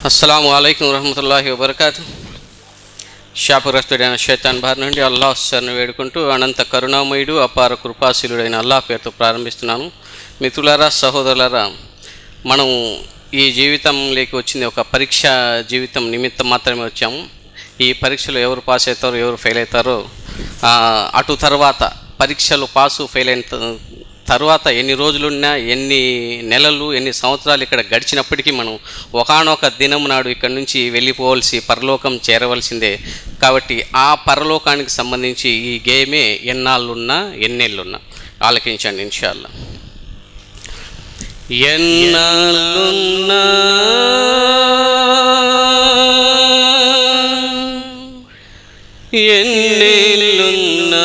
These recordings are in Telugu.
అస్సలాము అలైకుం వరహమతుల్లాహి వబర్కాతు. శాపగ్రస్తుడైన శైతాన్ బారి నుండి అల్లాహ్ శరణు వేడుకుంటూ అనంత కరుణామయుడు అపార కృపాశీలుడైన అల్లాహ్ పేరుతో ప్రారంభిస్తున్నాను. మిత్రులారా, సహోదరులారా, మనం ఈ జీవితంలోకి వచ్చింది ఒక పరీక్ష జీవితం నిమిత్తం మాత్రమే వచ్చాము. ఈ పరీక్షలో ఎవరు పాస్ అవుతారో ఎవరు ఫెయిల్ అవుతారో, అటు తర్వాత పరీక్షలు పాసు ఫెయిల్ అయిన తర్వాత ఎన్ని రోజులున్నా, ఎన్ని నెలలు, ఎన్ని సంవత్సరాలు ఇక్కడ గడిచినప్పటికీ మనం ఒకానొక దినం నాడు ఇక్కడ నుంచి వెళ్ళిపోవలసి, పరలోకం చేరవలసిందే. కాబట్టి ఆ పరలోకానికి సంబంధించి ఈ గేమే ఎన్నాళ్ళున్నా ఎన్నేళ్ళున్నా ఆలకించండి ఇన్షాల్లా. ఎన్నాళ్ళున్నా ఎన్నేళ్ళున్నా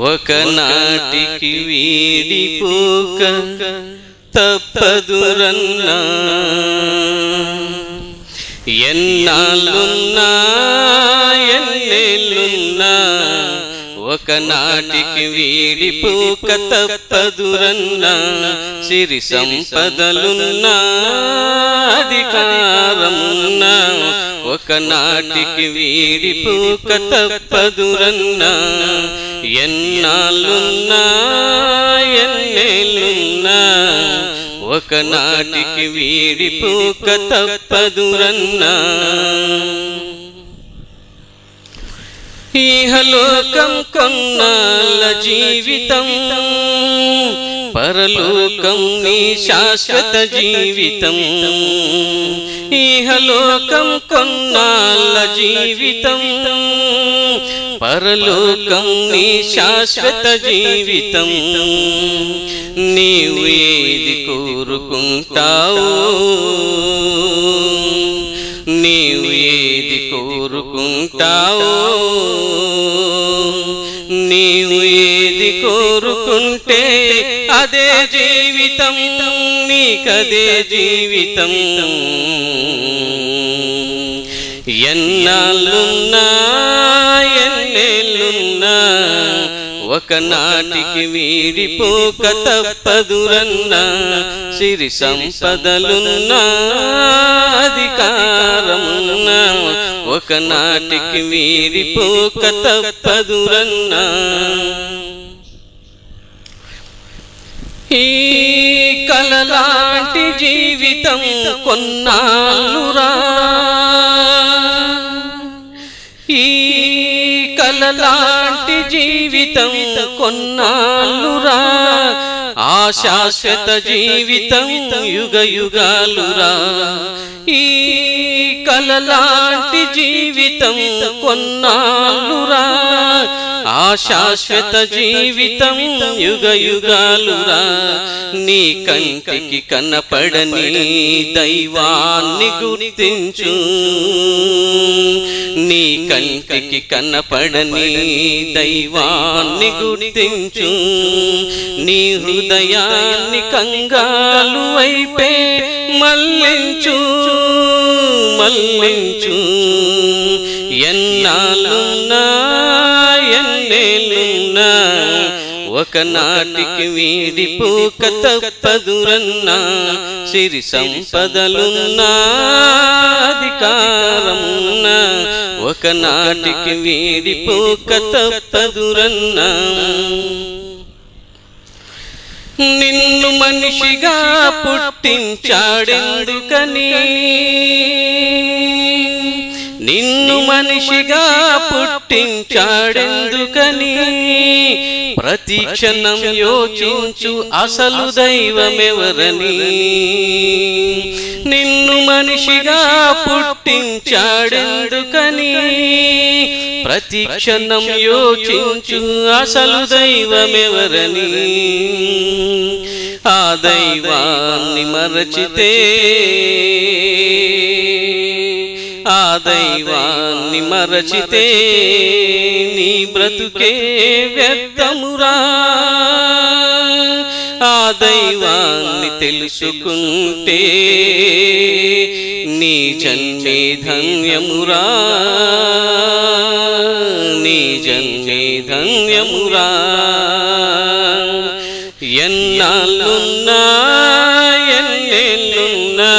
ఒకనాటికి వీడిపోక తప్పదురన్నా. ఎన్నాళ్ళున్నా ఎన్నేళ్ళున్నా ఒకనాటికి వీడిపోక తప్పదురన్నా. సిరి సంపదలున్నా అధికారమున్నా ఒకనాటికి వీడిపోక తప్పదురన్నా. ఎన్నాళ్ళున్నా ఎన్నేళ్ళున్నా ఒకనాటికి వీడిపోక తప్పదురన్నా. ఇహలోకం కొన్నాళ్ళ జీవితం, పరలోకం నీ శాశ్వత జీవితం. ఇహలోకం కొన్నాళ్ళ జీవితం, పరలోకం నీ శాశ్వత జీవితం. నీవు ఏది కోరుకుంటావో, నీవు ఏది కోరుకుంటావో, నీవు ఏది కోరుకుంటే అదే జీవితం, నీకదే జీవితం. ఎన్నాళ్ళున్నా ఎన్నేళ్ళున్నా ఒకనాటికి వీడిపోక తప్పదురన్నా. సిరి సంపదలున్నా అధికారమున్నా ఒకనాటికి వీడిపోక తప్పదురన్నా. ఈ కలలాంటి జీవితం కొన్నాళ్ళురా, ఈ కలలాంటి జీవితం కొన్నాళ్ళురా. ఆ శాశ్వత జీవితం యుగ యుగాలురా. ఈ కలలాంటి జీవితం కొన్నాళ్ళురా. ఆ శాశ్వత జీవితం యుగ యుగాలురా. నీ కంటికి కనపడని దైవాన్ని గుర్తించు, నీ కంటికి కనపడని దైవాన్ని గుర్తించు. నీ హృదయాన్ని కంగాలు వైపే మళ్ళించు, మళ్ళించు. ఎన్నాళ్ళున్నా ఎన్నేళ్ళున్నా ఒకనాటికి వీడిపోక తప్పదురన్నా. సిరి సంపదలున్నా అధికారమున్నా ఒకనాటికి వీడిపోక తప్పదురన్నా. నిన్ను మనిషిగా పుట్టించాడెందుకని, నిన్ను మనిషిగా పుట్టించాడెందుకని ప్రతి క్షణం యోచించు అసలు దైవమెవరని. నిన్ను మనిషిగా పుట్టించాడెందుకని ప్రతి క్షణం యోచించు అసలు దైవమెవరని. ఆ దైవాన్ని మరచితే, ఆ దైవాన్ని మరచితే నీ బ్రతుకే వ్యర్థమురా. ఆ దైవాన్ని తెలుసుకుంటే నీ జన్మే ధన్యమురా, నీ జన్మే ధన్యమురా. ఎన్నాళ్ళు కష్టాలున్నా ఎన్నేళ్ళున్నా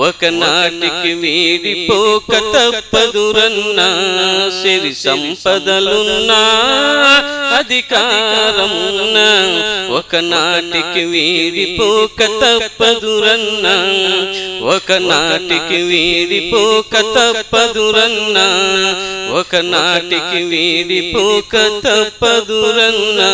ఒకనాటికి వీడిపోక తప్పదురన్నా. సిరి సంపదలున్నా అధికారమున్నా ఒకనాటికి వీడిపోక తప్పదురన్నా. ఒకనాటికి వీడిపోక తప్పదురన్నా. ఒకనాటికి వీడిపోక తప్పదురన్నా.